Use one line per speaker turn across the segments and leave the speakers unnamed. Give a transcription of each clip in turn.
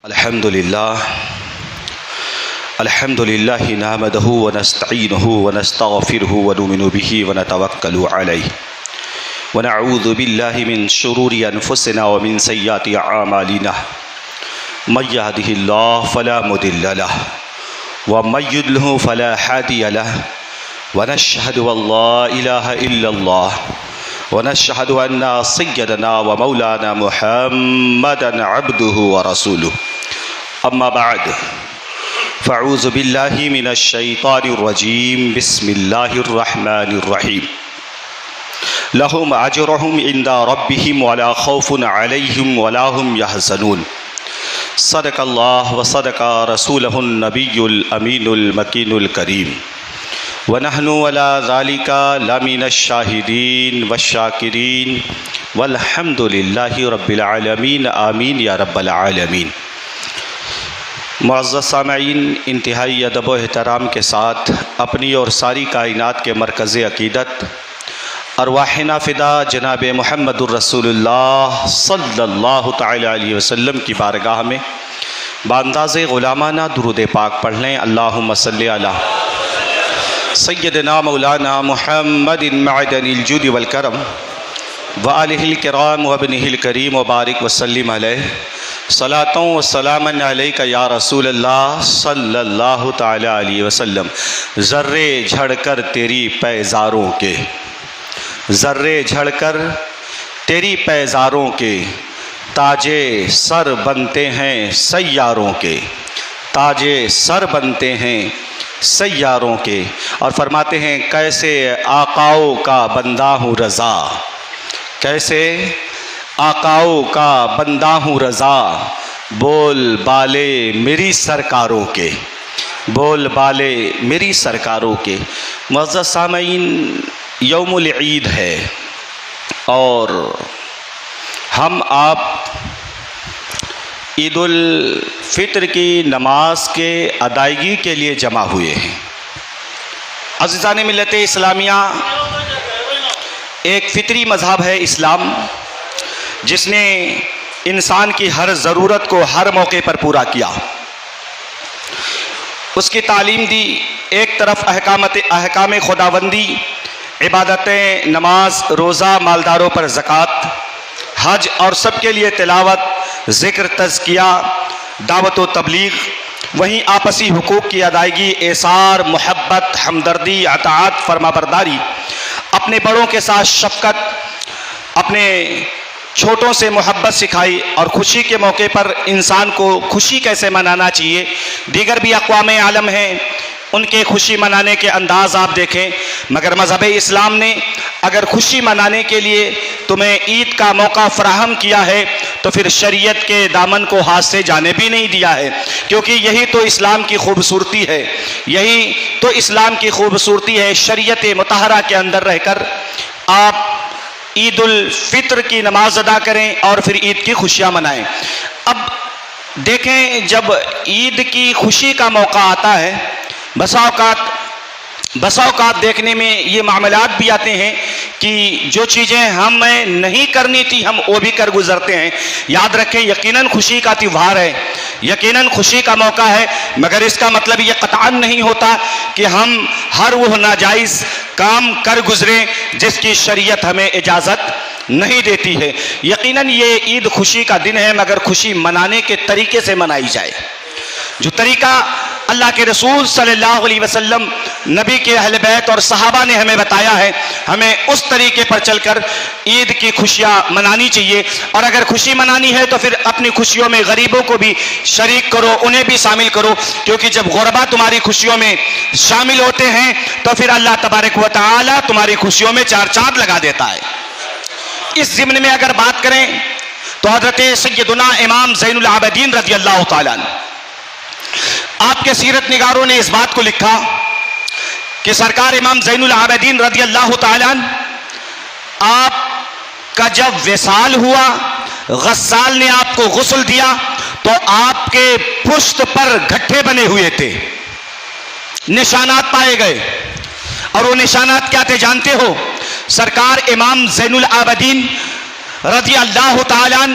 अल्हम्दुलिल्लाह नहमदहु व नस्तईनुहु व नस्तगफिरुहु व नुमिनु बिही व नतवक्कलु अलैहि व नऊज़ु बिल्लाहि मिन शुरूरि अनफुसिना व मिन सय्यिआति अमालिना मय यहदिहिल्लाहु फला मुदिल्ल लहु व मय युद्लिलहु फला हादिय लहु व नशहदु अल्ला इलाहा इल्लल्लाह व नशहदु अन्ना सय्यदना व मौलाना मुहम्मदन अब्दुहु व रसूलुहु अम्मा बाद फ़अऊज़ु बिल्लाहि मिनश शैतानिर रजीम बिस्मिल्लाहिर रहमानिर रहीम लहुम अजरुहुम इंदा रब्बिहिम वला खौफुन अलैहिम वला हुम यहज़नून सदक़ल्लाहु व सदक़ रसूलुहुन नबियुल अमीनुल मकीनुल करीम व नहनु अला ज़ालिका लमिनश शाहिदीन वश्शाकिरीन वल्हम्दुलिल्लाहि रब्बिल आलमीन आमीन या रब्बल आलमीन। मुअज़्ज़ज़ सामईन, इंतहाई अदब व एहतराम के साथ अपनी और सारी कायनात के मरकज़ अक़ीदत अरवाहिना फ़िदा जनाब मुहम्मदुर रसूलुल्लाह सल्लल्लाहु तआला अलैहि वसल्लम की बारगाह में बांदाज़े ग़ुलामाना दुरूद पाक पढ़ लें। अल्लाहुम्मा सल्लि अला सय्यदना मौलाना मुहम्मदिन मअदनिल जुद वल करम व आलिहिल किराम व इब्निहिल करीम व बारिक व सल्लिम अलैहि सलातों व सलामन अलैका या रसूलल्लाह सल्लल्लाहु तआला अलैहि वसल्लम। ज़र्रे झड़कर तेरी पैज़ारों के, ज़र्रे झड़कर तेरी पैज़ारों के ताजे सर बनते हैं सैयारों के, ताजे सर बनते हैं सैयारों के। और फरमाते हैं कैसे आकाओं का बंदा हूँ रज़ा, कैसे आकाओं का बंदा हूँ रज़ा, बोल बाले मेरी सरकारों के, बोल बाले मेरी सरकारों के। मुअज़्ज़ज़ सामईन, यौमुल ईद है और हम आप ईदुल फ़ित्र की नमाज के अदायगी के लिए जमा हुए हैं। अज़ीज़ान मिल्लत इस्लामिया, एक फ़ितरी मज़हब है इस्लाम, जिसने इंसान की हर ज़रूरत को हर मौके पर पूरा किया, उसकी तालीम दी। एक तरफ अहकाम खुदाबंदी, इबादतें, नमाज, रोज़ा, मालदारों पर ज़कात, हज और सबके लिए तिलावत, ज़िक्र, तज़किया, दावत व तबलीग। वहीं आपसी हुकूक की अदायगी, एसार, मोहब्बत, हमदर्दी, अताअत, फरमाबरदारी, अपने बड़ों के साथ शफ़क़त, अपने छोटों से मोहब्बत सिखाई और खुशी के मौके पर इंसान को खुशी कैसे मनाना चाहिए। दीगर भी अक़वाम आलम हैं, उनके खुशी मनाने के अंदाज़ आप देखें, मगर मज़हब इस्लाम ने अगर खुशी मनाने के लिए तुम्हें ईद का मौका फ़राहम किया है तो फिर शरीयत के दामन को हाथ से जाने भी नहीं दिया है, क्योंकि यही तो इस्लाम की खूबसूरती है, यही तो इस्लाम की खूबसूरती है। शरीयत मुतहरा के अंदर रहकर आप ईदुल फ़ित्र की नमाज अदा करें और फिर ईद की खुशियाँ मनाएं। अब देखें, जब ईद की खुशी का मौका आता है, बसा औकात देखने में ये मामलात भी आते हैं कि जो चीज़ें हमें नहीं करनी थी हम वो भी कर गुजरते हैं। याद रखें, यकीनन खुशी का त्यौहार है, यकीनन खुशी का मौका है, मगर इसका मतलब ये क़तअन नहीं होता कि हम हर वो नाजायज़ काम कर गुजरें जिसकी शरीयत हमें इजाज़त नहीं देती है। यकीनन ये ईद खुशी का दिन है, मगर खुशी मनाने के तरीके से मनाई जाए। जो तरीका अल्लाह के रसूल सल्लल्लाहु अलैहि वसल्लम, नबी के अहले बैत और सहाबा ने हमें बताया है, हमें उस तरीके पर चलकर ईद की खुशियाँ मनानी चाहिए। और अगर खुशी मनानी है तो फिर अपनी खुशियों में गरीबों को भी शरीक करो, उन्हें भी शामिल करो, क्योंकि जब गुरबा तुम्हारी खुशियों में शामिल होते हैं तो फिर अल्लाह तबारक व तआला तुम्हारी खुशियों में चार चांद लगा देता है। इस ज़िम्न में अगर बात करें तो हज़रत सय्यदुना इमाम ज़ैनुल आबिदीन रज़ियल्लाहु तआला आपके सीरत निगारों ने इस बात को लिखा कि सरकार इमाम ज़ैनुल आबिदीन रज़ियल्लाहु तआला आपका जब विसाल हुआ, गस्साल ने आपको गुस्ल दिया तो आपके पुश्त पर गड्ढे बने हुए थे, निशानात पाए गए। और वो निशानात क्या थे जानते हो? सरकार इमाम ज़ैनुल आबिदीन रज़ियल्लाहु तआला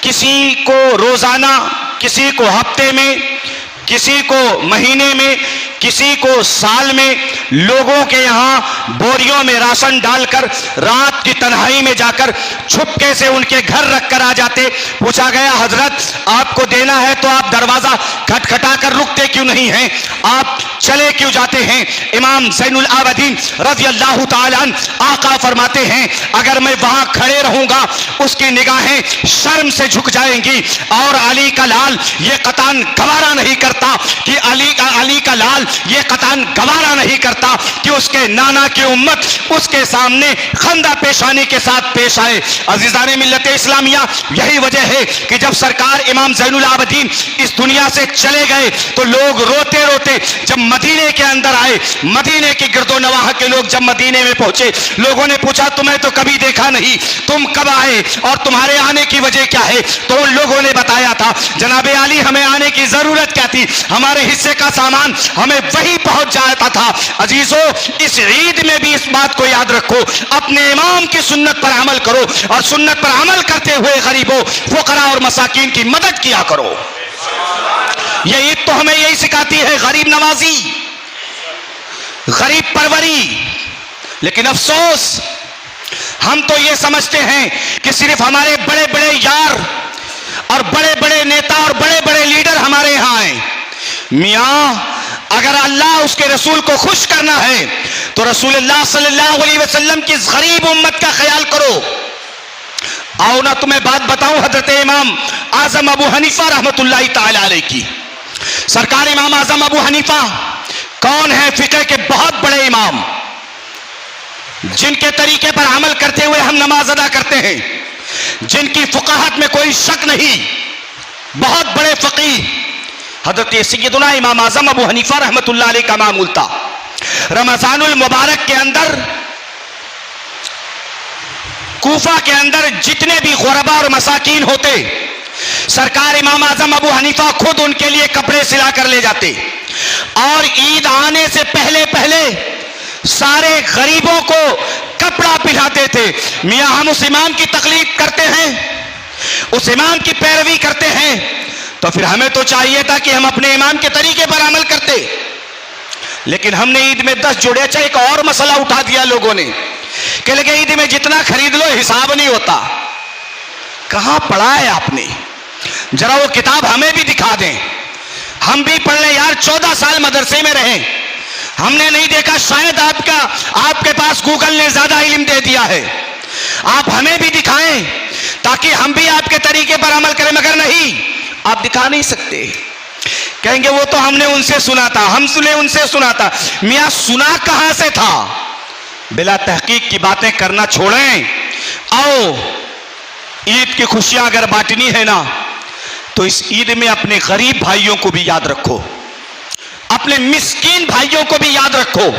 किसी को रोज़ाना किसी को हफ्ते में, किसी को महीने में, किसी को साल में लोगों के यहाँ बोरियों में राशन डालकर रात की तन्हाई में जाकर छुपके से उनके घर रखकर आ जाते। पूछा गया, हजरत आपको देना है तो आप दरवाजा खटखटा कर रुकते क्यों नहीं हैं, आप चले क्यों जाते हैं? इमाम ज़ैनुल आबिदीन रज़ी अल्लाह ताला अन्हु आका फरमाते हैं, अगर मैं वहां खड़े रहूंगा उसकी निगाहें शर्म से झुक जाएंगी और अली का लाल ये कतान गवारा नहीं करता कि अली का लाल ये कतान गवारा नहीं करता कि उसके नाना की उम्मत उसके सामने खंदा पेशानी के साथ पेश आए। अजीज़ाने मिल्लत इस्लामिया, यही वजह है कि जब सरकार इमाम ज़ैनुल आबिदीन इस दुनिया से चले गए तो लोग रोते रोते जब मदीने के अंदर आए, मदीने की गिरदो नवाह के लोग जब मदीने में पहुंचे, लोगों ने पूछा तुम्हें तो कभी देखा नहीं, तुम कब आए और तुम्हारे आने की वजह क्या है? तो उन लोगों ने बताया था, जनाबे अली हमें आने की जरूरत क्या थी, हमारे हिस्से का सामान हमें वही पहुंच जाता था। अजीजों, इस ईद में भी इस बात को याद रखो, अपने इमाम की सुन्नत पर अमल करो और सुन्नत पर अमल करते हुए गरीबों, फुकरा और मसाकीन की मदद किया करो। ये ईद तो हमें यही सिखाती है, गरीब नवाजी, गरीब परवरी। लेकिन अफसोस, हम तो ये समझते हैं कि सिर्फ हमारे बड़े बड़े यार और बड़े बड़े नेता और बड़े बड़े लीडर हमारे यहां आए। मियां, अगर अल्लाह उसके रसूल को खुश करना है तो रसूलुल्लाह सल्लल्लाहु अलैहि वसल्लम की गरीब उम्मत का ख्याल करो। आओ ना तुम्हें बात बताऊं हजरत इमाम आजम अबू हनीफा रहमतुल्लाहि ताला अलैहि की। सरकार इमाम आजम अबू हनीफा कौन है? फिक़ह के बहुत बड़े इमाम, जिनके तरीके पर अमल करते हुए हम नमाज अदा करते हैं, जिनकी फुक़ाहत में कोई शक नहीं, बहुत बड़े फ़क़ीह हज़रत सैयदुना इमाम आज़म अबू हनीफा रहमतुल्लाह अलैह का मामूल था। रमज़ानुल मुबारक के अंदर कूफा के अंदर जितने भी गुरबा और मसाकीन होते, सरकार इमाम आज़म अबू हनीफा खुद उनके लिए कपड़े सिला कर ले जाते और ईद आने से पहले पहले सारे गरीबों को कपड़ा पहनाते थे। मियां, हम उस इमाम की तकलीफ करते हैं, उस इमाम की पैरवी करते हैं, तो फिर हमें तो चाहिए था कि हम अपने इमाम के तरीके पर अमल करते। लेकिन हमने ईद में 10 जोड़े। अच्छा, एक और मसला उठा दिया लोगों ने कि लगे ईद में जितना खरीद लो हिसाब नहीं होता। कहां पढ़ा है आपने? जरा वो किताब हमें भी दिखा दें, हम भी पढ़ लें। यार 14 साल मदरसे में रहे, हमने नहीं देखा, शायद आपके पास गूगल ने ज्यादा इल्म दे दिया है। आप हमें भी दिखाएं ताकि हम भी आपके तरीके पर अमल करें। मगर नहीं, आप दिखा नहीं सकते। कहेंगे वो तो हमने उनसे सुना था, हमने उनसे सुना था। मियां, सुना कहां से था? बिला तहकीक की बातें करना छोड़ें। आओ, ईद की खुशियां अगर बांटनी है ना, तो इस ईद में अपने गरीब भाइयों को भी याद रखो, अपने मिस्कीन भाइयों को भी याद रखो।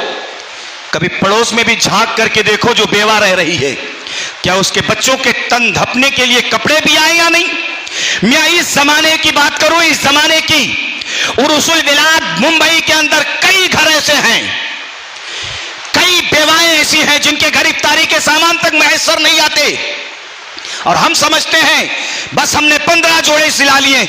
कभी पड़ोस में भी झांक करके देखो जो बेवा रह रही है, क्या उसके बच्चों के तन ढपने के लिए कपड़े भी आए या नहीं? मैं इस जमाने की बात करूं, इस जमाने की। उरुसुल बिलाद मुंबई के अंदर कई घर ऐसे हैं, कई बेवाएं ऐसी हैं जिनके घर इफ्तारी के सामान तक मैसर नहीं आते, और हम समझते हैं बस हमने 15 जोड़े सिला लिए,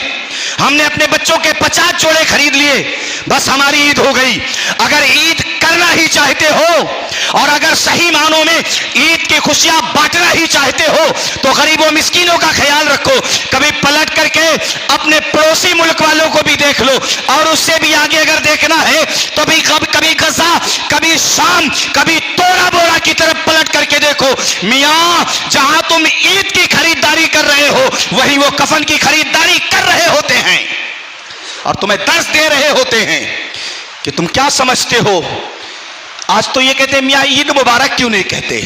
हमने अपने बच्चों के 50 जोड़े खरीद लिए, बस हमारी ईद हो गई। अगर ईद करना ही चाहते हो और अगर सही मानों में ईद की खुशियां बांटना ही चाहते हो तो गरीबों मिस्कीनों का ख्याल रखो। कभी पलट करके अपने पड़ोसी मुल्क वालों को भी देख लो, और उससे भी आगे अगर देखना है तो भी कभी गजा, कभी शाम, कभी तोरा बोरा की तरफ पलट करके देखो। मियां, जहां तुम ईद की खरीदारी कर रहे हो वही वो कफन की खरीदारी कर रहे होते हैं और तुम्हें दर्श दे रहे होते हैं कि तुम क्या समझते हो। आज तो ये कहते हैं मियां ईद मुबारक क्यों नहीं कहते,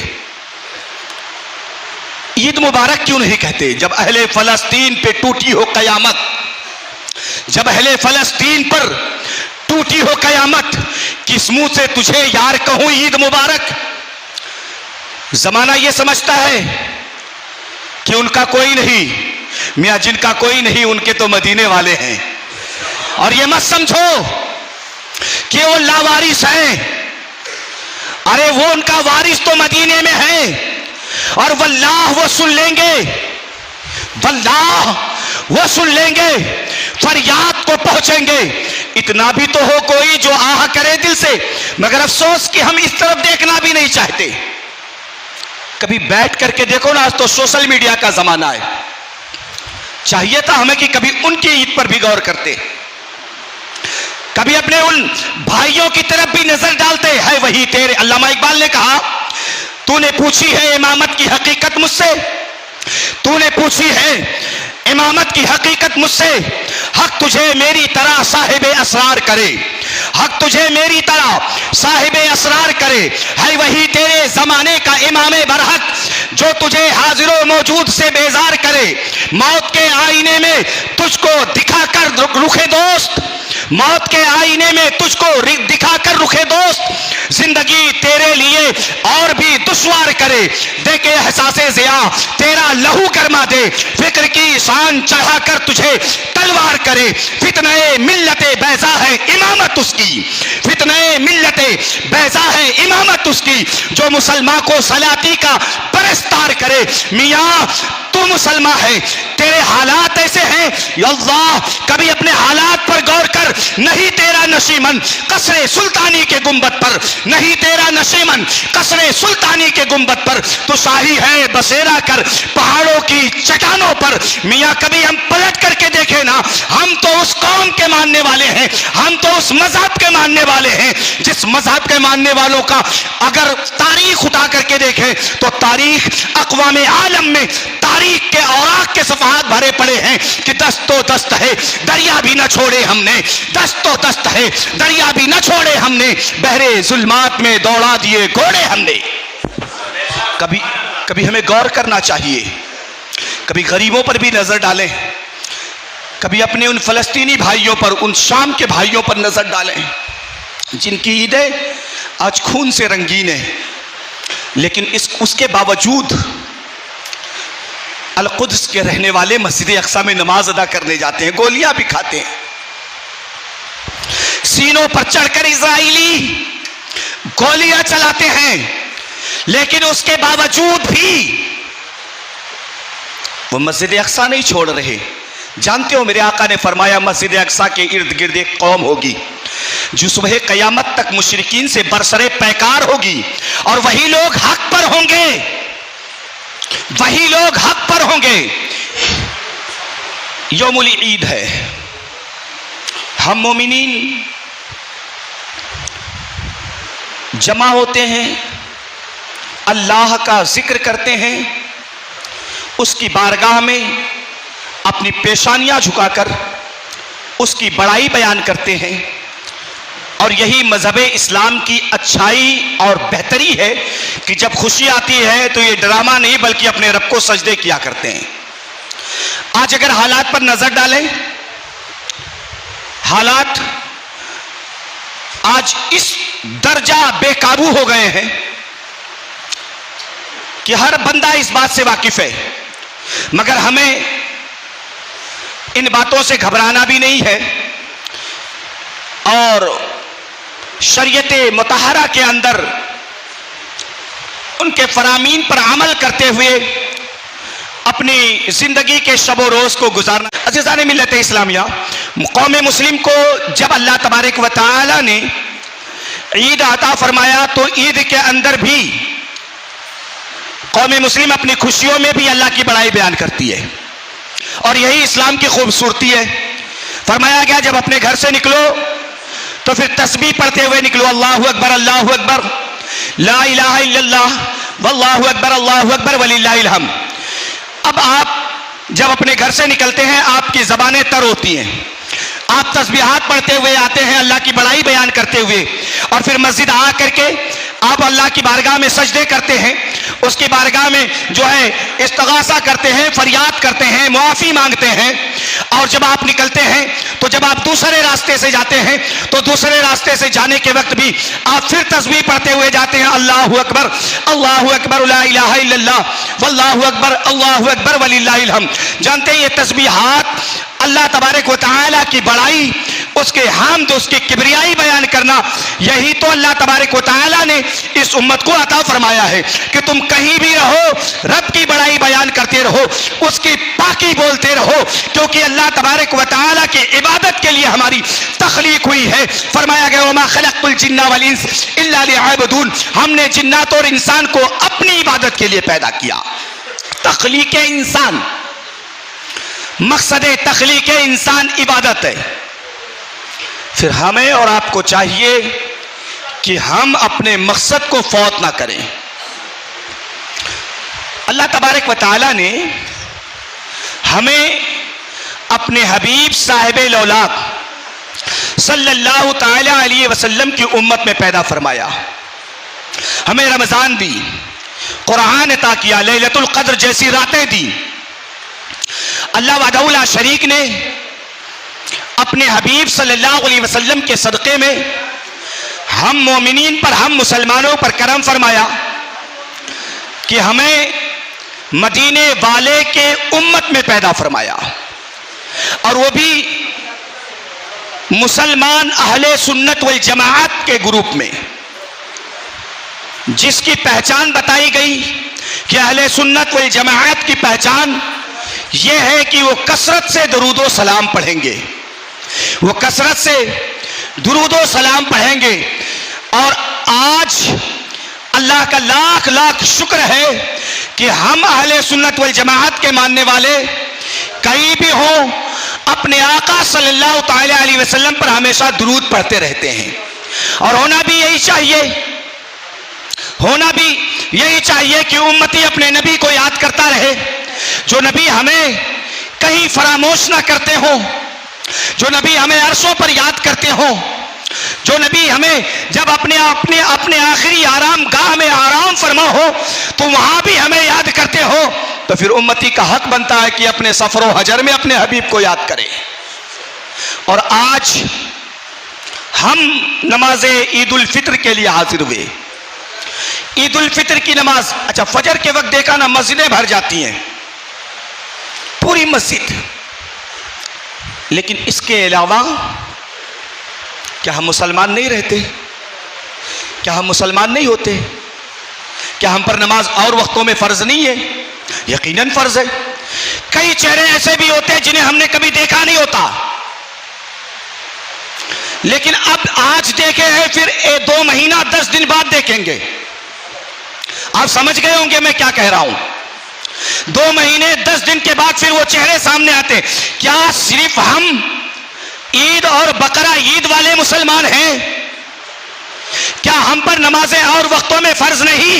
ईद मुबारक क्यों नहीं कहते? जब अहले फलस्तीन पे टूटी हो कयामत, जब अहले फलस्तीन पर टूटी हो कयामत, किस मुंह से तुझे यार कहूं ईद मुबारक? जमाना ये समझता है कि उनका कोई नहीं, मियां जिनका कोई नहीं उनके तो मदीने वाले हैं। और ये मत समझो कि वो लावारिस हैं, अरे वो उनका वारिस तो मदीने में है, और वल्लाह वो सुन लेंगे, वल्लाह वो सुन लेंगे। फरियाद को पहुंचेंगे। इतना भी तो हो कोई जो आह करे दिल से, मगर अफसोस कि हम इस तरफ देखना भी नहीं चाहते। कभी बैठ करके देखो ना, आज तो सोशल मीडिया का जमाना है, चाहिए था हमें कि कभी उनकी ईद पर भी गौर करते, कभी अपने उन भाइयों की तरफ भी नजर डालते। है वही तेरे, अल्लामा इकबाल ने कहा, तूने पूछी है इमामत की हकीकत मुझसे, तूने पूछी है इमामत की हकीकत मुझसे, हक तुझे मेरी तरह साहिबे असरार करे, हक तुझे मेरी तरह साहिबे असरार करे। है वही तेरे जमाने का इमामे बरहक जो तुझे हाजिरो मौजूद से बेजार करे। मौत के आईने में तुझको दिखाकर रुखे दोस्त, मौत के आईने में तुझको दिखाकर रुखे दोस्त, जिंदगी तेरे लिए और भी दुश्वार करे। देखे एहसासे ज़िया तेरा लहू गरमा दे, फिक्र की शान चढ़ाकर तुझे तलवार करे। फितने मिल्लते बैजा है इमामत उसकी, फितने मिल्लते बैजा है इमामत उसकी, जो मुसलमान को सलाती का परस्तार करे। मियाँ तू मुसलमान है, तेरे हालात ऐसे हैं, अल्लाह कभी अपने हालात पर गौर कर। नहीं तेरा नशीमन कसरे सुल्तानी के गुंबद पर, नहीं तेरा नशीमन कसरे सुल्तानी के गुंबद पर, तो शाही है बसेरा कर पहाड़ों की चट्टानों पर। मियाँ कभी हम पलट करके देखें ना, हम तो उस कौम के मानने वाले हैं, हम तो उस मजहब के मानने वाले हैं जिस मजहब के मानने वालों का अगर तारीख उठा करके देखें तो तारीख अक़वाम आलम में तारीख के औराक के सफ़हात भरे पड़े हैं कि दस्तो दस्त है दरिया भी न छोड़े हमने, दस्तो दस्त है दरिया भी न छोड़े हमने, बहरे जुल्मात में दौड़ा दिए घोड़े हमने। कभी कभी हमें गौर करना चाहिए, कभी गरीबों पर भी नजर डालें, कभी अपने उन फलस्तीनी भाइयों पर, उन शाम के भाइयों पर नजर डालें जिनकी ईदें आज खून से रंगीन है, लेकिन उसके बावजूद अल-कुद्स के रहने वाले मस्जिद अक्सा में नमाज अदा करने जाते हैं, गोलियां भी खाते हैं। सीनों पर चढ़कर इजराइली गोलियां चलाते हैं, लेकिन उसके बावजूद भी वो मस्जिद अक्सा नहीं छोड़ रहे। जानते हो मेरे आका ने फरमाया, मस्जिद अक्सा के इर्द गिर्द एक कौम होगी जो सुबह कयामत तक मुशरिकीन से बरसरे पैकार होगी, और वही लोग हक पर होंगे, वही लोग हक पर होंगे। यौमुल ईद है, हम मोमिनीन जमा होते हैं, अल्लाह का जिक्र करते हैं, उसकी बारगाह में अपनी पेशानियां झुकाकर उसकी बड़ाई बयान करते हैं। और यही मजहब इस्लाम की अच्छाई और बेहतरी है कि जब खुशी आती है तो ये ड्रामा नहीं बल्कि अपने रब को सजदे किया करते हैं। आज अगर हालात पर नजर डालें, हालात आज इस दर्जा बेकाबू हो गए हैं कि हर बंदा इस बात से वाकिफ है, मगर हमें इन बातों से घबराना भी नहीं है और शरीयते मुतहरा के अंदर उनके फरामीन पर अमल करते हुए अपनी जिंदगी के शबो रोज को गुजारना। अज़ीज़ान मिल्लत इस्लामिया, कौम मुस्लिम को जब अल्लाह तबारक व तआला ने ईद अता फरमाया तो ईद के अंदर भी कौम मुस्लिम अपनी खुशियों में भी अल्लाह की बड़ाई बयान करती है, और यही इस्लाम की खूबसूरती है। फरमाया गया जब अपने घर से निकलो तो फिर तस्बीह पढ़ते हुए निकलो, अल्लाहु अकबर ला इलाहा इल्लल्लाह वल्लाहु अकबर वलिल्लाहिल हम्द। अब आप जब अपने घर से निकलते हैं आपकी ज़बानें तर होती हैं, आप तस्बीहात पढ़ते हुए आते हैं अल्लाह की बड़ाई बयान करते हुए, और फिर मस्जिद आ करके आप अल्लाह की बारगाह में सजदे करते हैं, उसकी बारगाह में जो है इस्तिगासा करते हैं, फरियाद करते हैं, मुआफ़ी मांगते हैं। और जब आप निकलते हैं तो जब आप दूसरे रास्ते से जाते हैं तो दूसरे रास्ते से जाने के वक्त भी आप फिर तस्बीह पढ़ते हुए जाते हैं, अल्लाहु अकबर ला इलाहा इल्लल्लाह अल्लाहु अकबर वलिल्लाहिल हम्द। जानते हैं ये तस्बीहात अल्लाह तबारक व तआला की बड़ाई, उसके हामद, उसकी किबरियाई बयान करना, यही तो अल्लाह तबारक व तआला ने इस उम्मत को अता फरमाया है कि तुम कहीं भी रहो रब की बड़ाई बयान करते रहो, उसकी पाकी बोलते रहो, क्योंकि अल्लाह तबारक व तआला की इबादत के लिए हमारी तख्लीक हुई है। फरमाया गया वमा खलक़तुल जिन्ना वल इंस इल्ला लियअबुदून, हमने जिन्नात और इंसान को अपनी इबादत के लिए पैदा किया। तख्लीक इंसान, मकसद तख्लीक इंसान इबादत है। फिर हमें और आपको चाहिए कि हम अपने मकसद को फौत ना करें। अल्लाह तबारक व तआला ने हमें अपने हबीब साहिब लौलाक सल्लल्लाहु तआला अलैहि वसल्लम की उम्मत में पैदा फरमाया। हमें रमजान दी, कुरान अता किया, लैलतुल क़द्र जैसी रातें दी। अल्लाह वहदहु ला शरीक ने अपने हबीब सल्लल्लाहु अलैहि वसल्लम के सदक़े में हम मोमिनीन पर, हम मुसलमानों पर करम फरमाया कि हमें मदीने वाले के उम्मत में पैदा फरमाया, और वो भी मुसलमान अहले सुन्नत वल जमाअत के ग्रुप में, जिसकी पहचान बताई गई कि अहले सुन्नत वल जमाअत की पहचान यह है कि वो कसरत से दुरूद सलाम पढ़ेंगे, वो कसरत से दुरूद सलाम पढ़ेंगे। और आज अल्लाह का लाख लाख शुक्र है कि हम अहले सुन्नत वल जमाअत के मानने वाले कहीं भी हो अपने आका सल्लल्लाहु तआला अलैहि वसल्लम पर हमेशा दुरूद पढ़ते रहते हैं। और होना भी यही चाहिए, होना भी यही चाहिए कि उम्मती अपने नबी को याद करता रहे, जो नबी हमें कहीं फरामोश ना करते हो, जो नबी हमें अरशों पर याद करते हो, जो नबी हमें जब अपने अपने अपने आखिरी आराम गाह में आराम फरमा हो तो वहां भी हमें याद करते हो। तो फिर उम्मती का हक बनता है कि अपने सफरो हजर में अपने हबीब को याद करें। और आज हम नमाज ईद उल फित्र के लिए हाजिर हुए। ईद उल फित्र की नमाज, अच्छा फजर के वक्त देखा ना, मस्जिदें भर जाती हैं, पूरी मस्जिद। लेकिन इसके अलावा क्या हम मुसलमान नहीं रहते? क्या हम मुसलमान नहीं होते? क्या हम पर नमाज और वक्तों में फर्ज नहीं है? यकीनन फर्ज है। कई चेहरे ऐसे भी होते हैं जिन्हें हमने कभी देखा नहीं होता, लेकिन अब आज देखे हैं, फिर 2 महीना 10 दिन बाद देखेंगे। आप समझ गए होंगे मैं क्या कह रहा हूं। 2 महीने 10 दिन के बाद फिर वो चेहरे सामने आते। क्या सिर्फ हम ईद और बकरा ईद वाले मुसलमान हैं? क्या हम पर नमाजें और वक्तों में फर्ज नहीं?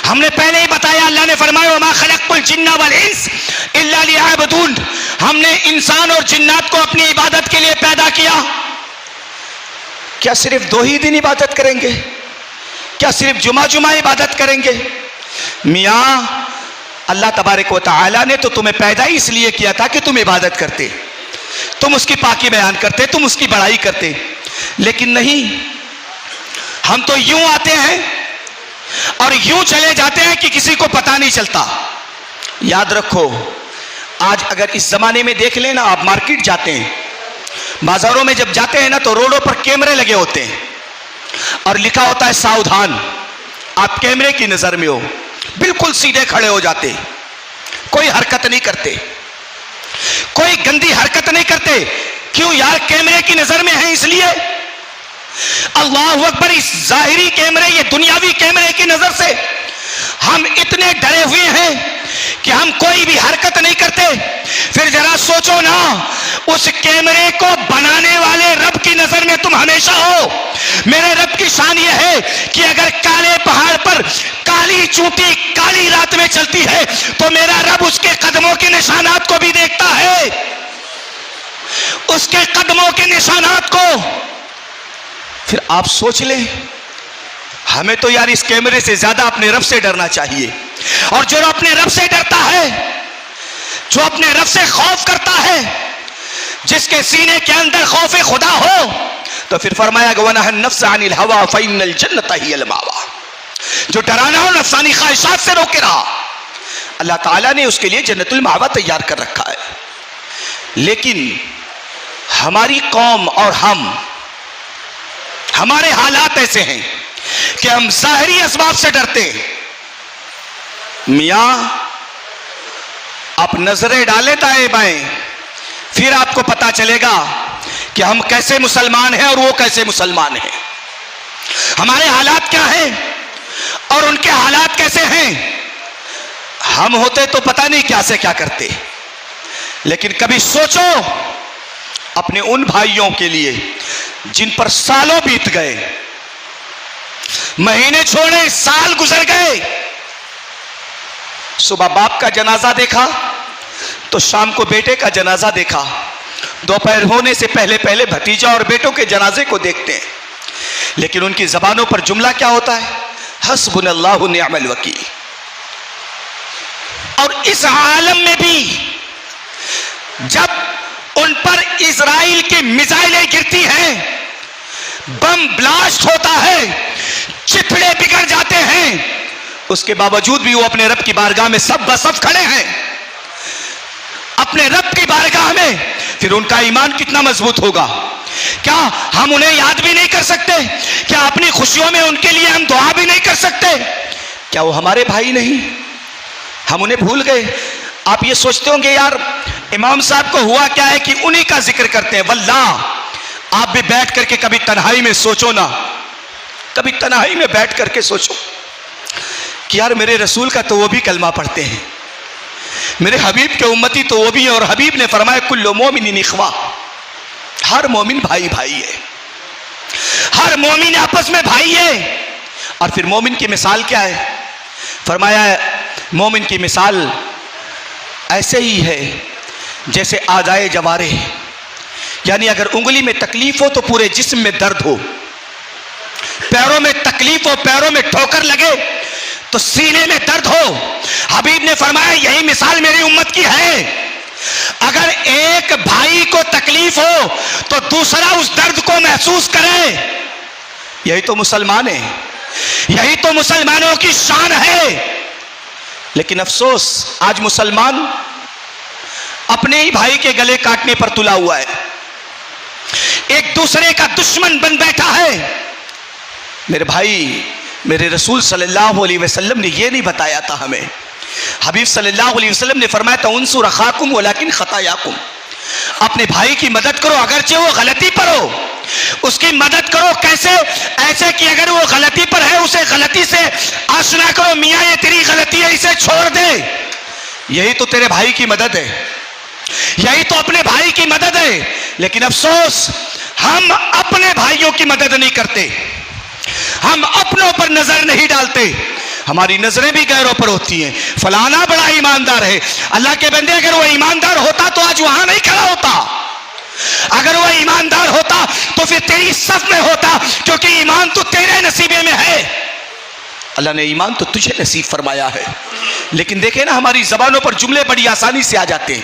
हमने पहले ही बताया, अल्लाह ने फरमाया वमा खलक़तुल जिन्ना वल इंस इल्ला लियअबुदून, हमने इंसान और जिन्नात को अपनी इबादत के लिए पैदा किया। क्या सिर्फ 2 ही दिन इबादत करेंगे? क्या सिर्फ जुमा इबादत करेंगे? मियाँ, अल्लाह तबारक व तआला ने तो तुम्हें पैदा ही इसलिए किया था कि तुम इबादत करते, तुम उसकी पाकी बयान करते, तुम उसकी बड़ाई करते। लेकिन नहीं, हम तो यूं आते हैं और यूं चले जाते हैं कि किसी को पता नहीं चलता। याद रखो, आज अगर इस जमाने में देख लेना, आप मार्केट जाते हैं, बाजारों में जब जाते हैं ना, तो रोडों पर कैमरे लगे होते हैं और लिखा होता है सावधान, आप कैमरे की नजर में हो। बिल्कुल सीधे खड़े हो जाते, कोई हरकत नहीं करते, कोई गंदी हरकत नहीं करते। क्यों यार? कैमरे की नजर में है इसलिए। अल्लाहु अकबर, इस जाहिरी कैमरे, ये दुनियावी कैमरे की नजर से हम इतने डरे हुए हैं कि हम कोई भी हरकत नहीं करते। फिर जरा सोचो ना, उस कैमरे को बनाने वाले रब की नजर में तुम हमेशा हो। मेरे रब की शान यह है कि अगर काले पहाड़ पर काली चूंटी काली रात में चलती है तो मेरा रब उसके कदमों के निशानात को भी देखता है, उसके कदमों के निशानात को। फिर आप सोच लें, हमें तो यार इस कैमरे से ज्यादा अपने रब से डरना चाहिए। और जो अपने रब से डरता है, जो अपने रब से खौफ करता है, जिसके सीने के अंदर खौफ खुदा हो, तो फिर फरमाया वनहा नफ्स अनिल हवा फइन्नल जन्नत हियल मावा, जो डराना हो नफ्सानी ख्वाहिशात से रोके रहा, अल्लाह ताला ने उसके लिए जन्नतुल मावा तैयार कर रखा है। लेकिन हमारी कौम और हमारे हालात ऐसे हैं कि हम ज़ाहिरी असबाब से डरते हैं। मियां, आप नजरें डालें दाएं बाएं, फिर आपको पता चलेगा कि हम कैसे मुसलमान हैं और वो कैसे मुसलमान हैं। हमारे हालात क्या हैं और उनके हालात कैसे हैं। हम होते तो पता नहीं क्या से क्या करते, लेकिन कभी सोचो अपने उन भाइयों के लिए जिन पर सालों बीत गए, महीने छोड़े साल गुजर गए। सुबह बाप का जनाजा देखा तो शाम को बेटे का जनाजा देखा, दोपहर होने से पहले पहले भतीजा और बेटों के जनाजे को देखते हैं, लेकिन उनकी जबानों पर जुमला क्या होता है? हस्बुनल्लाहु निअमल वकील। और इस आलम में भी जब उन पर इजराइल की मिसाइलें गिरती हैं, बम ब्लास्ट होता है, चिथड़े बिगड़ जाते हैं, उसके बावजूद भी वो अपने रब की बारगाह में सब बसफ खड़े हैं, अपने रब की बारगाह में। फिर उनका ईमान कितना मजबूत होगा। क्या हम उन्हें याद भी नहीं कर सकते? क्या अपनी खुशियों में उनके लिए हम दुआ भी नहीं कर सकते? क्या वो हमारे भाई नहीं? हम उन्हें भूल गए। आप ये सोचते होंगे यार इमाम साहब को हुआ क्या है कि उन्हीं का जिक्र करते हैं। वल्लाह आप भी बैठ करके कभी तन्हाई में सोचो ना, कभी तन्हाई में बैठ करके सोचो कि यार मेरे रसूल का तो वो भी कलमा पढ़ते हैं, मेरे हबीब के उम्मती तो वो भी है। और हबीब ने फरमाया कुल्लु मोमिनिन इख्वा, हर मोमिन भाई भाई है, हर मोमिन आपस में भाई है। और फिर मोमिन की मिसाल क्या है? फरमाया मोमिन की मिसाल ऐसे ही है जैसे आजाए जवारे, यानी अगर उंगली में तकलीफ हो तो पूरे जिस्म में दर्द हो, पैरों में तकलीफ हो, पैरों में ठोकर लगे तो सीने में दर्द हो। हबीब ने फरमाया यही मिसाल मेरी उम्मत की है। अगर एक भाई को तकलीफ हो तो दूसरा उस दर्द को महसूस करे। यही तो मुसलमान है, यही तो मुसलमानों की शान है। लेकिन अफसोस आज मुसलमान अपने ही भाई के गले काटने पर तुला हुआ है, एक दूसरे का दुश्मन बन बैठा है। मेरे भाई, मेरे रसूल सल्लल्लाहु अलैहि वसल्लम ने यह नहीं बताया था हमें। हबीब सल्लल्लाहु अलैहि वसल्लम ने फरमाया था उनसुर अखाकुम वलाकिन खतायाकुम, अपने भाई की मदद करो अगरचे वो गलती पर हो, उसकी मदद करो। कैसे? ऐसे कि अगर वो गलती पर है उसे गलती से आशना करो, मियां ये तेरी गलती है, इसे छोड़ दे। यही तो तेरे भाई की मदद है, यही तो अपने भाई की मदद है। लेकिन अफसोस हम अपने भाइयों की मदद नहीं करते, हम अपनों पर नजर नहीं डालते, हमारी नजरें भी गैरों पर होती हैं। फलाना बड़ा ईमानदार है। अल्लाह के बंदे, अगर वो ईमानदार होता तो आज वहां नहीं खड़ा होता। अगर वो ईमानदार होता तो फिर तेरी सफ में होता, क्योंकि ईमान तो तेरे नसीबे में है। अल्लाह ने ईमान तो तुझे नसीब फरमाया है। लेकिन देखे ना हमारी जबानों पर जुमले बड़ी आसानी से आ जाते हैं।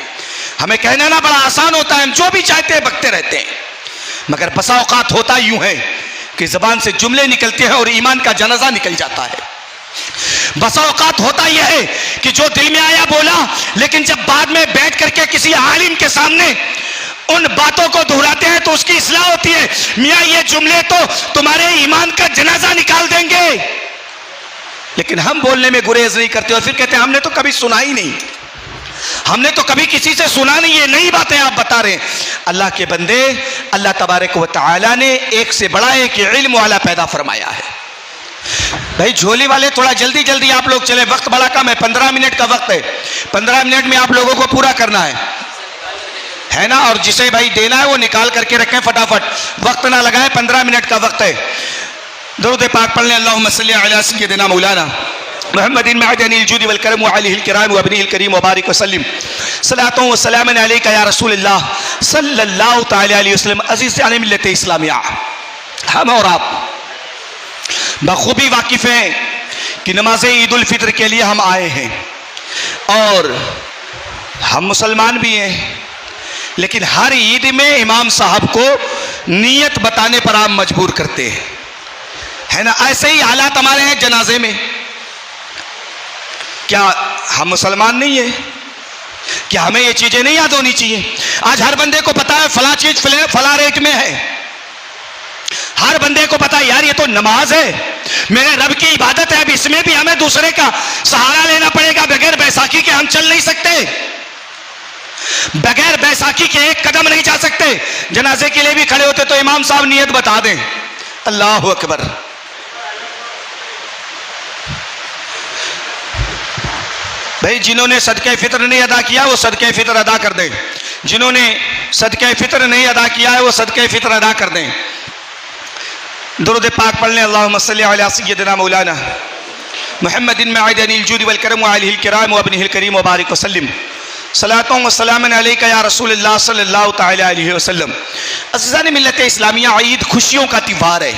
हमें कहना ना बड़ा आसान होता है, हम जो भी चाहते हैं बकते रहते हैं। मगर बसा औकात होता यूं है कि जबान से जुमले निकलते हैं और ईमान का जनाजा निकल जाता है। बसा औकात होता यह है कि जो दिल में आया बोला, लेकिन जब बाद में बैठ करके किसी आलिम के सामने उन बातों को दोहराते हैं तो उसकी इस्लाह होती है। मियां ये जुमले तो तुम्हारे ईमान का जनाजा निकाल देंगे। लेकिन हम बोलने में गुरेज नहीं करते और फिर कहते हैं हमने तो कभी सुना ही नहीं, हमने तो कभी किसी से सुना नहीं, ये नई बातें आप बता रहे हैं। अल्लाह के बंदे, अल्लाह तबारक व तआला ने एक से बड़ा एक इल्म वाला पैदा फरमाया है। भाई झोली वाले थोड़ा जल्दी जल्दी आप लोग चले, वक्त बड़ा कम है, 15 मिनट का वक्त है, 15 मिनट में आप लोगों को पूरा करना है ना। और जिसे भाई देना है वो निकाल करके रखें फटाफट, वक्त ना लगाएं, 15 मिनट का वक्त है। दुरूद पाक पढ़ लें। अल्लाहुम्मा सल्ली अला सय्यिदिना मौलाना मुहम्मदिन मअदनिल जुद वल करम व अलिहिल किराम व अबनिहिल करीम व बारिक व सल्लिम सलातो व सलामन अलैका या रसूलल्लाह सल्लल्लाहु तआला अलैहि वसल्लम। अजीज जान मिल्लत इस्लामिया, हम और आप बखूबी वाकिफ हैं कि नमाज ईद उल फितर के लिए हम आए हैं और हम मुसलमान भी हैं, लेकिन हर ईद में इमाम साहब को नीयत बताने पर आप मजबूर करते हैं, है ना। ऐसे ही हालात हमारे हैं जनाजे में। क्या हम मुसलमान नहीं है? क्या हमें ये चीजें नहीं याद होनी चाहिए? आज हर बंदे को पता है फला चीज फला रेट में है। हर बंदे को पता है यार ये तो नमाज है, मेरे रब की इबादत है, अब इसमें भी हमें दूसरे का सहारा लेना पड़ेगा। बगैर बैसाखी के हम चल नहीं सकते, बगैर बैसाखी के एक कदम नहीं जा सकते। जनाजे के लिए भी खड़े होते तो इमाम साहब नियत बता दें, अल्लाह अकबर। भाई जिन्होंने सदके फितर नहीं अदा किया वो सदके फितर अदा कर दें, जिन्होंने सदके फितर नहीं अदा किया है वो सदके फितर अदा कर दें। दुरूद पाक पढ़ लें, अल्लाहुम्मा सल्ली अला सय्यिदिना मौलाना मुहम्मदिन मअदनिल जूद वल करम व आलिहिल किराम व अबनिहिल करीम व बारिक व सल्लिम सलातों व सलामन अलैका या रसूलल्लाह सल्लल्लाहु तआला अलैहि वसल्लम। अज़ीज़ान मिल्लत इस्लामिया, ईद खुशियों का त्योहार है,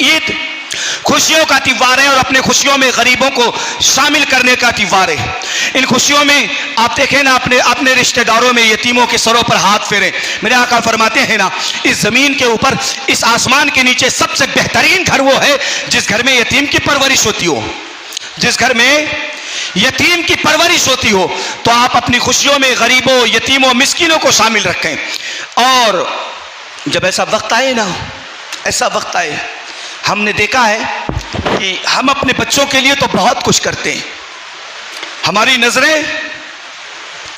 ईद खुशियों का त्योहार है और अपने खुशियों में गरीबों को शामिल करने का त्योहार है। इन खुशियों में आप देखें ना, अपने रिश्तेदारों में यतीमों के सरों पर हाथ फेरें। मेरे आका फरमाते हैं ना, इस जमीन के ऊपर, इस आसमान के नीचे सबसे बेहतरीन घर वो है जिस घर में यतीम की परवरिश होती हो, जिस घर में यतीम की परवरिश होती हो। तो आप अपनी खुशियों में गरीबों, यतीमों, मिस्कीनों को शामिल रखें। और जब ऐसा वक्त आए ना, ऐसा वक्त आए, हमने देखा है कि हम अपने बच्चों के लिए तो बहुत कुछ करते हैं, हमारी नजरें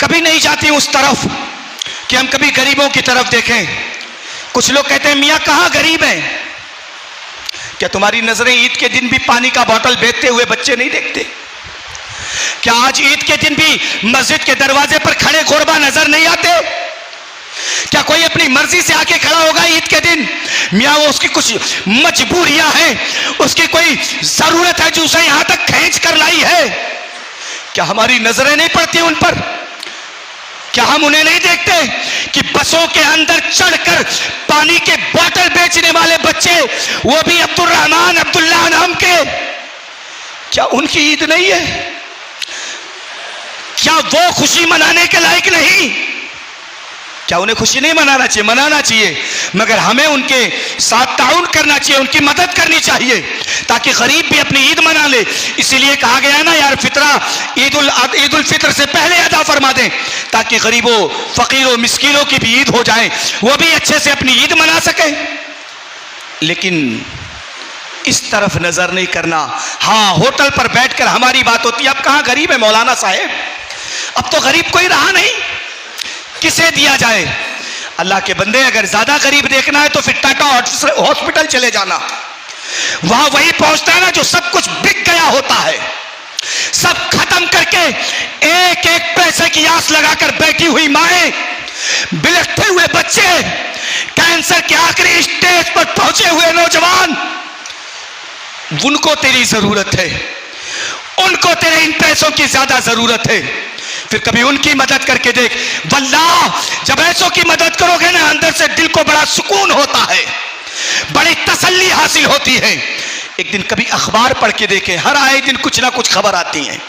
कभी नहीं जाती उस तरफ कि हम कभी गरीबों की तरफ देखें। कुछ लोग कहते हैं मियाँ कहाँ गरीब हैं? क्या तुम्हारी नजरें ईद के दिन भी पानी का बोतल बेचते हुए बच्चे नहीं देखते? क्या आज ईद के दिन भी मस्जिद के दरवाजे पर खड़े गोरबा नजर नहीं आते? क्या कोई अपनी मर्जी से आके खड़ा होगा ईद के दिन? मियाँ वो उसकी कुछ मजबूरियां हैं, उसकी कोई जरूरत है जो उसे यहां तक खींच कर लाई है। क्या हमारी नजरें नहीं पड़ती उन पर? क्या हम उन्हें नहीं देखते कि बसों के अंदर चढ़कर पानी के बोतल बेचने वाले बच्चे, वो भी अब्दुल रहमान अब्दुल्लाह नाम के, क्या उनकी ईद नहीं है? क्या वो खुशी मनाने के लायक नहीं? क्या उन्हें खुशी नहीं मनाना चाहिए? मनाना चाहिए, मगर हमें उनके साथ ताउन करना चाहिए, उनकी मदद करनी चाहिए ताकि गरीब भी अपनी ईद मना ले। इसीलिए कहा गया है ना यार, फितरा ईद उल फितर से पहले अदा फरमा दें ताकि गरीबों, फकीरों, मिस्कीनों की भी ईद हो जाए, वो भी अच्छे से अपनी ईद मना सके। लेकिन इस तरफ नजर नहीं करना। हाँ, होटल पर बैठकर हमारी बात होती है, अब कहां गरीब है मौलाना साहेब? अब तो गरीब कोई रहा नहीं, किसे दिया जाए? अल्लाह के बंदे, अगर ज्यादा गरीब देखना है तो फिर टाटा हॉस्पिटल चले जाना, वहां वही पहुंचता है ना जो सब कुछ बिक गया होता है। सब खत्म करके एक एक पैसे की आस लगाकर बैठी हुई माएं, बिलखते हुए बच्चे, कैंसर के आखिरी स्टेज पर पहुंचे हुए नौजवान, उनको तेरी जरूरत है, उनको तेरे इन पैसों की ज्यादा जरूरत है। फिर कभी उनकी मदद करके देख। वल्लाह जब ऐसों की मदद करोगे ना, अंदर से दिल को बड़ा सुकून होता है, बड़ी तसल्ली हासिल होती है। एक दिन कभी अखबार पढ़ के देखें, हर आए दिन कुछ ना कुछ खबर आती हैं।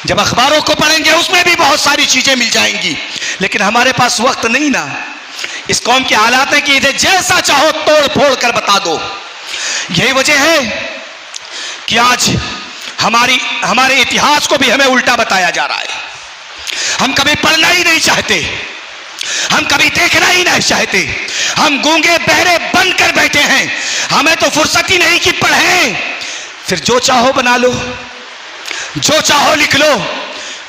जब अखबारों को पढ़ेंगे उसमें भी बहुत सारी चीजें मिल जाएंगी, लेकिन हमारे पास वक्त नहीं ना। इस कौम के हालात है कि इन्हें जैसा चाहो तोड़ फोड़ कर बता दो। यही वजह है कि आज हमारे इतिहास को भी हमें उल्टा बताया जा रहा है। हम कभी पढ़ना ही नहीं चाहते, हम कभी देखना ही नहीं चाहते, हम गूंगे बहरे बनकर बैठे हैं। हमें तो फुर्सत ही नहीं कि पढ़ें। फिर जो चाहो बना लो, जो चाहो लिख लो।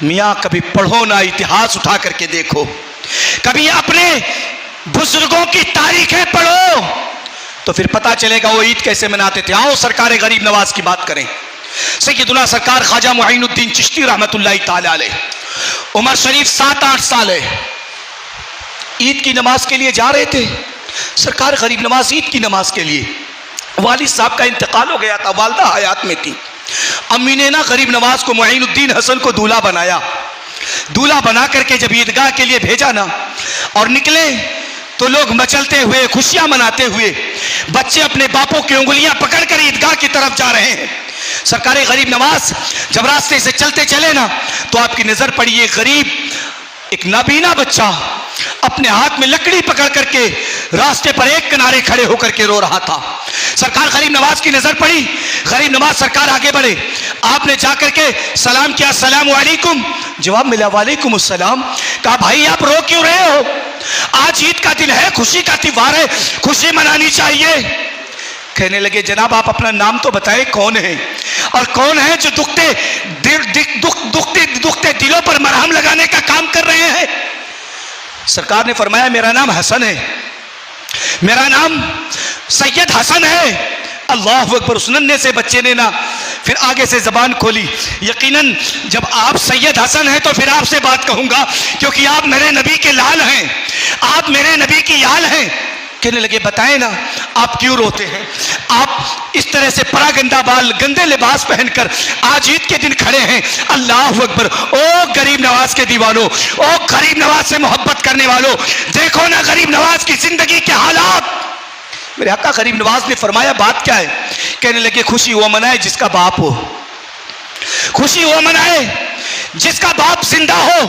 मियाँ कभी पढ़ो ना, इतिहास उठा करके देखो, कभी अपने बुजुर्गों की तारीखें पढ़ो, तो फिर पता चलेगा वो ईद कैसे मनाते थे। आओ सरकार गरीब नवाज की बात करें। सैयदुना सरकार ख्वाजा मुईनुद्दीन चिश्ती रहमतुल्लाहि ताला अलैह, उमर शरीफ 7-8 साल है, ईद की नमाज के लिए जा रहे थे। सरकार गरीब नवाज ईद की नमाज के लिए, वालिद साहब का इंतकाल हो गया था, वालदा हयात में थी। अम्मी ने ना गरीब नवाज को, मुईनुद्दीन हसन को दूल्हा बनाया। दूल्हा बना करके जब ईदगाह के लिए भेजा ना और निकले तो लोग मचलते हुए, खुशियां मनाते हुए, बच्चे अपने बापों की उंगलियां पकड़कर ईदगाह की तरफ जा रहे हैं। सरकार गरीब नवाज जब रास्ते से चलते चले ना तो आपकी नजर पड़ी एक गरीब, एक नाबीना बच्चा
अपने हाथ में लकड़ी पकड़ करके रास्ते पर एक किनारे खड़े होकर के रो रहा था। सरकार गरीब नवाज की नजर पड़ी, गरीब नवाज सरकार आगे बढ़े, आपने जाकर के सलाम किया, अस्सलाम वालेकुम, जवाब मिला वालेकुम अस्सलाम। कहा भाई आप रो क्यों रहे हो, आज ईद का दिन है, खुशी का त्योहार है, खुशी मनानी चाहिए। कहने लगे जनाब आप अपना नाम तो बताएं, कौन है, और कौन है जो दुखते दिलों पर मरहम लगाने का काम कर रहे हैं। सरकार ने फरमाया मेरा नाम हसन है, मेरा नाम सैयद हसन है। अल्लाह अकबर। उस नन्हे से बच्चे ने ना फिर आगे से जबान खोली, यकीनन जब आप सैयद हसन हैं तो फिर आपसे बात कहूंगा, क्योंकि आप मेरे नबी के लाल हैं, आप मेरे नबी की याल हैं। कहने लगे बताएं ना आप क्यों रोते हैं, आप इस तरह से परागंदा बाल गंदे लिबास पहनकर आज ईद के दिन खड़े हैं। अल्लाह अकबर। ओ गरीब नवाज के दीवानों, ओ गरीब नवाज से मोहब्बत करने वालों, देखो ना गरीब नवाज की जिंदगी के हालात। मेरे आका गरीब नवाज ने फरमाया बात क्या है। कहने लगे खुशी वो मनाए जिसका बाप हो, खुशी वो मनाए जिसका बाप जिंदा हो,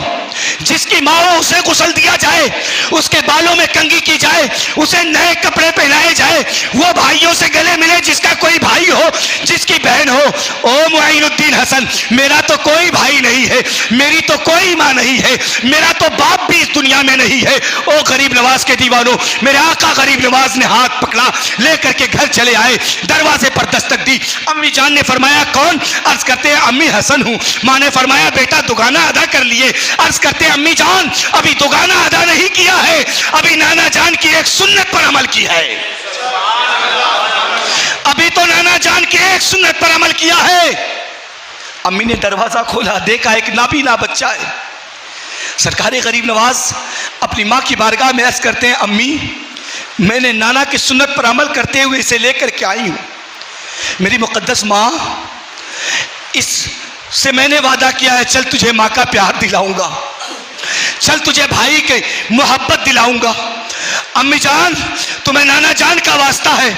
जिसकी माँ हो उसे गुस्ल दिया जाए, उसके बालों में कंघी की जाए, उसे नए कपड़े पहनाए जाए, वो भाइयों से गले मिले जिसका कोई भाई हो, जिसकी बहन हो। ओ मुईनुद्दीन हसन, मेरा तो कोई भाई नहीं है, मेरी तो कोई माँ नहीं है, मेरा तो बाप भी इस दुनिया में नहीं है। ओ गरीब नवाज के दीवानों, मेरे आका गरीब नवाज ने हाथ पकड़ा, लेकर के घर चले आए, दरवाजे पर दस्तक दी। अम्मी जान ने फरमाया कौन, अर्ज करते हैं अम्मी हसन हूं। माँ ने फरमाया बेटा दुगाना अदा कर लिए। अर्ज करते हैं अम्मी जान अभी दुगाना अदा नहीं किया है, अभी नाना जान की एक सुन्नत पर अमल की है, अभी तो नाना जान की एक सुन्नत पर अमल किया है। अम्मी ने दरवाजा खोला, देखा एक नाबीना बच्चा है। सरकारे गरीब नवाज अपनी माँ की बारगाह में अर्ज करते हैं अम्मी मैंने नाना की सुन्नत पर अमल करते हुए इसे लेकर के आई हूं। मेरी मुकद्दस माँ, इससे मैंने वादा किया है चल तुझे माँ का प्यार दिलाऊंगा, चल तुझे भाई के मोहब्बत दिलाऊंगा। अम्मी जान तुम्हें नाना जान का वास्ता है,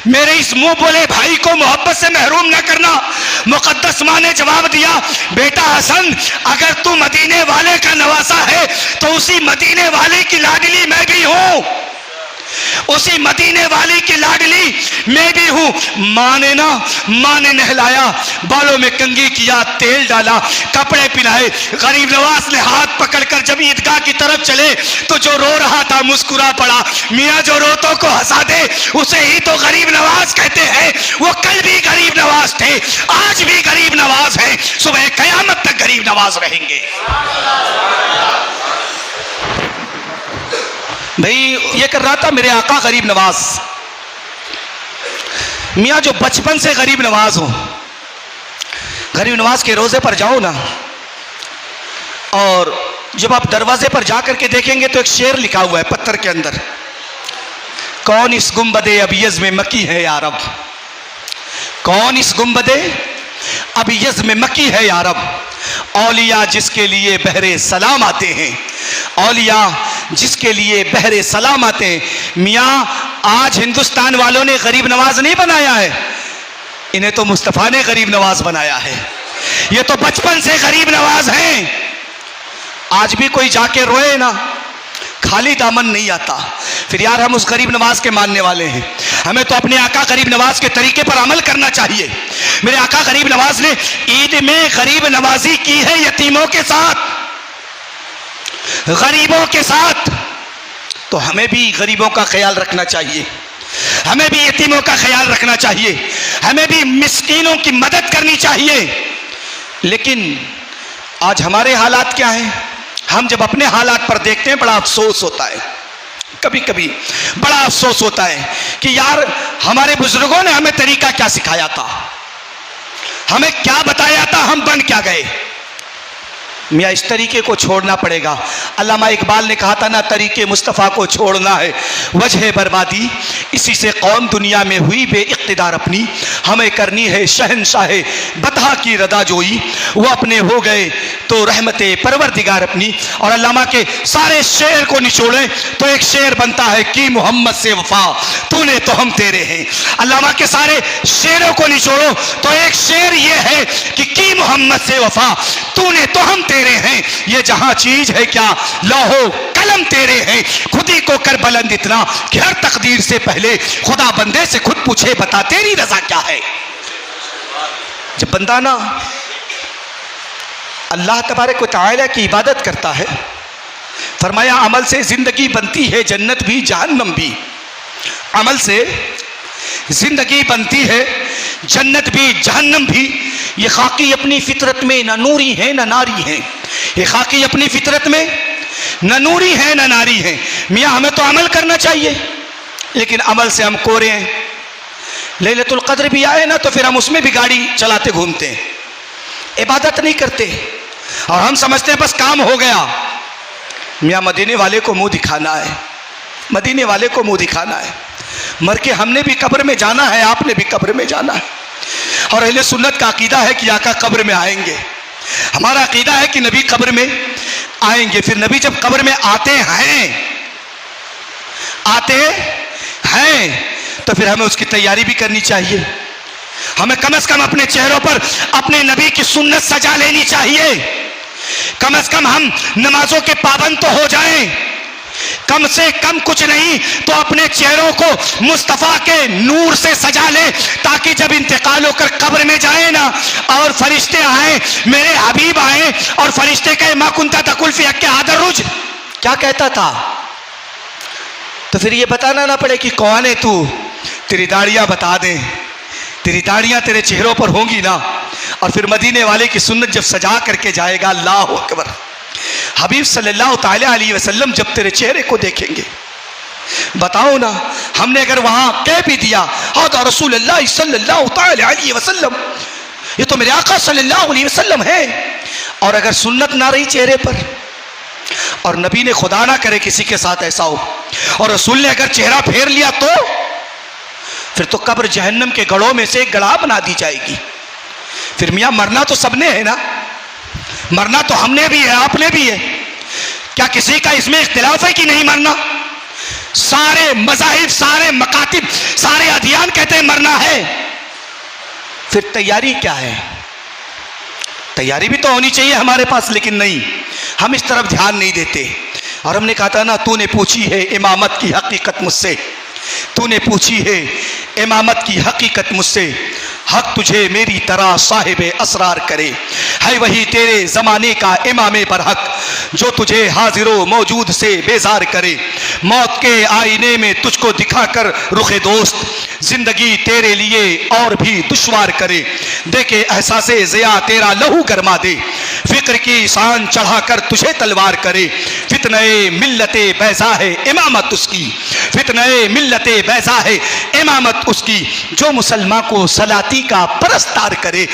मेरे इस मुंह बोले भाई को मोहब्बत से महरूम न करना। मुकद्दस माँ ने जवाब दिया बेटा हसन, अगर तू मदीने वाले का नवासा है तो उसी मदीने वाले की लाडली मैं भी हूं, उसी मदीने वाली की लाडली मैं भी हूं। माँ ने नहलाया, बालों में कंघी किया, तेल डाला, कपड़े पहनाए। गरीब नवाज ने हाथ पकड़कर जब ईदगाह की तरफ चले तो जो रो रहा था मुस्कुरा पड़ा। मियाँ जो रोतों को हंसा दे उसे ही तो गरीब नवाज कहते हैं। वो कल भी गरीब नवाज थे, आज भी गरीब नवाज हैं, सुबह कयामत तक गरीब नवाज रहेंगे। भाई ये कर रहा था मेरे आका गरीब नवाज। मियाँ जो बचपन से गरीब नवाज हो, गरीब नवाज के रोजे पर जाओ ना, और जब आप दरवाजे पर जाकर के देखेंगे तो एक शेर लिखा हुआ है पत्थर के अंदर, कौन इस गुंबदे अबियज में मकी है यारब, कौन इस गुंबदे अबियज में मकी है यारब। औलिया जिसके लिए बहरे सलाम आते हैं, औलिया जिसके लिए बहरे सलाम आते हैं। मियाँ आज हिंदुस्तान वालों ने गरीब नवाज नहीं बनाया है, इन्हें तो मुस्तफ़ा ने गरीब नवाज बनाया है। ये तो बचपन से गरीब नवाज हैं। आज भी कोई जाके रोए ना, खाली दामन नहीं आता। फिर यार हम उस गरीब नवाज के मानने वाले हैं, हमें तो अपने आका गरीब नवाज के तरीके पर अमल करना चाहिए। मेरे आका गरीब नवाज ने ईद में गरीब नवाजी की है यतीमों के साथ, गरीबों के साथ। तो हमें भी गरीबों का ख्याल रखना चाहिए, हमें भी यतीमों का ख्याल रखना चाहिए, हमें भी मिस्कीनों की मदद करनी चाहिए। लेकिन आज हमारे हालात क्या हैं, हम जब अपने हालात पर देखते हैं बड़ा अफसोस होता है, कभी कभी बड़ा अफसोस होता है कि यार हमारे बुजुर्गों ने हमें तरीका क्या सिखाया था, हमें क्या बताया था, हम बन क्या गए। मियाँ इस तरीके को छोड़ना पड़ेगा। अल्लामा इकबाल ने कहा था ना, तरीके मुस्तफ़ा को छोड़ना है वजह बर्बादी, इसी से कौम दुनिया में हुई बेइख्तिदार अपनी, हमें करनी है शहनशाहे बता की रदा जोई, वो अपने हो गए तो रहमते परवरदिगार अपनी। और अल्लामा के सारे शेर को निचोड़े तो एक शेर बनता है कि मोहम्मद से वफा तूने तो हम तेरे हैं। अल्लामा के सारे शेरों को निचोड़ो तो एक शेर ये है कि मोहम्मद से वफा तूने तो हम तेरे तेरे हैं, ये जहां चीज है क्या लौहो कलम तेरे हैं। खुद ही को कर बुलंद इतना कि हर तकदीर से पहले खुदा बंदे से खुद पूछे बता तेरी रजा क्या है। जब बंदा ना अल्लाह तबारक व तआला की इबादत करता है, फरमाया अमल से जिंदगी बनती है जन्नत भी जहन्नम भी। अमल से जिंदगी बनती है जन्नत भी जहन्नम भी। ये खाकी अपनी फितरत में न नूरी है न नारी है। ये खाकी अपनी फितरत में न नूरी है न नारी है। मियाँ हमें तो अमल करना चाहिए, लेकिन अमल से हम कोरे हैं। लैलतुल क़द्र भी आए ना तो फिर हम उसमें भी गाड़ी चलाते घूमते हैं, इबादत नहीं करते और हम समझते हैं बस काम हो गया। मियाँ मदीने वाले को मुंह दिखाना है, मदीने वाले को मुंह दिखाना है। मर के हमने भी कब्र में जाना है, आपने भी कब्र में जाना है। और अहले सुन्नत का अकीदा है कि आका कब्र में आएंगे। हमारा अकीदा है कि नबी कब्र में आएंगे। फिर नबी जब कब्र में आते हैं तो फिर हमें उसकी तैयारी भी करनी चाहिए। हमें कम से कम अपने चेहरों पर अपने नबी की सुन्नत सजा लेनी चाहिए। कम से कम हम नमाजों के पाबंद तो हो जाएं। कम से कम कुछ नहीं तो अपने चेहरों को मुस्तफ़ा के नूर से सजा ले, ताकि जब इंतकाल होकर कब्र में जाए ना और फरिश्ते आए, मेरे हबीब आए और फरिश्ते कहे मा कुंता तकुल फी हक़्क़ि हाज़ा रुज, क्या कहता था? तो फिर ये बताना ना पड़े कि कौन है तू, तेरी दाढ़ियां बता दें, तेरी दाढ़ियां तेरे चेहरों पर होंगी ना। और फिर मदीने वाले की सुन्नत जब सजा करके जाएगा, अल्लाह अकबर, हबीब सल्लल्लाहु ताला अलैहि वसल्लम जब तेरे चेहरे को देखेंगे, बताओ ना, हमने अगर वहां कह भी दिया हादा रसूलुल्लाह सल्लल्लाहु ताला अलैहि वसल्लम, ये तो मेरे आका सल्लल्लाहु अलैहि वसल्लम है, और अगर सुन्नत ना रही चेहरे पर और नबी ने खुदा ना करे किसी के साथ ऐसा हो और रसूल ने अगर चेहरा फेर लिया तो फिर तो कब्र जहन्नम के गढ़ों में से एक गढ़ा बना दी जाएगी। फिर मियाँ मरना तो सबने है ना, मरना तो हमने भी है, आपने भी है। क्या किसी का इसमें इख्तिलाफ है कि नहीं मरना? सारे मज़ाहिब, सारे मकातिब, सारे अदियान कहते हैं मरना है। फिर तैयारी क्या है? तैयारी भी तो होनी चाहिए हमारे पास, लेकिन नहीं, हम इस तरफ ध्यान नहीं देते। और हमने कहा था ना, तूने पूछी है इमामत की हकीकत मुझसे, तूने पूछी है इमामत की हकीकत मुझसे, हक तुझे मेरी तरह साहिब असरार करे, है वही तेरे ज़माने का इमाम पर हक, जो तुझे हाजिरो मौजूद से बेजार करे, मौत के आईने में तुझको दिखाकर रुखे दोस्त, जिंदगी तेरे लिए और भी दुश्वार करे, देखे एहसासे ज़िया तेरा लहू गरमा दे, फिक्र की शान चढ़ाकर तुझे तलवार करे, फितने मिल्लते बैज़ा है इमामत उसकी, फितने मिल्लते बैज़ा है इमामत उसकी, जो मुसलमान को सलाती का परस्तार करे।